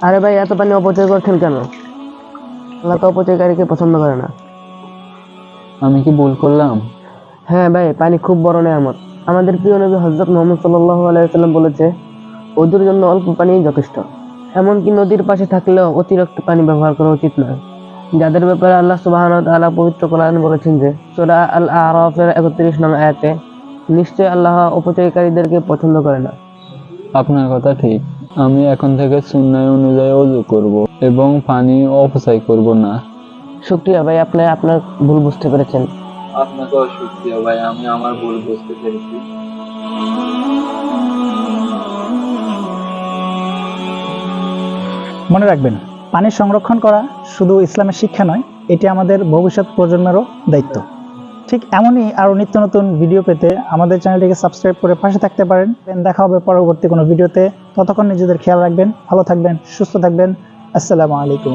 আরে ভাই, এত পানি অপচয় করছেন কেন? আল্লাহ তো অপচয়কারীকে পছন্দ করে না। আমি কি ভুল করলাম? হ্যাঁ ভাই, পানি খুব বড় নেয়ামত। আমাদের প্রিয় নবী হযরত মুহাম্মদ সাল্লাল্লাহু আলাইহি ওয়াসাল্লাম বলেছে, ওদের জন্য অল্প পানিই যথেষ্ট। এমনকি নদীর পাশে থাকলেও অতিরিক্ত পানি ব্যবহার করা উচিত নয়। যাদের ব্যাপারে আল্লাহ সুবহানাহু ওয়া তাআলা পবিত্র কোরআনে বলেছেন যে, সূরা আল আরাফের 31 নং আয়াতে, নিশ্চয় আল্লাহ অপচয়কারীদেরকে পছন্দ করে না। আপনার কথা ঠিক। আমি এখন থেকে সুন্নাহ অনুযায়ী ওযু করব এবং পানি অপচয় করব না। শুকরিয়া ভাই, আপনি আপনার ভুল বুঝতে পেরেছেন। আপনাকেও শুকরিয়া ভাই, আমি আমার ভুল বুঝতে পেরেছি। মনে রাখবেন, পানি সংরক্ষণ করা শুধু ইসলামের শিক্ষা নয়, এটি আমাদের ভবিষ্যৎ প্রজন্মেরও দায়িত্ব। ঠিক এমনই আরও নিত্য নতুন ভিডিও পেতে আমাদের চ্যানেলটিকে সাবস্ক্রাইব করে পাশে থাকতে পারেন। দেখা হবে পরবর্তী কোনো ভিডিওতে। ততক্ষণ নিজেদের খেয়াল রাখবেন, ভালো থাকবেন, সুস্থ থাকবেন। আসসালামু আলাইকুম।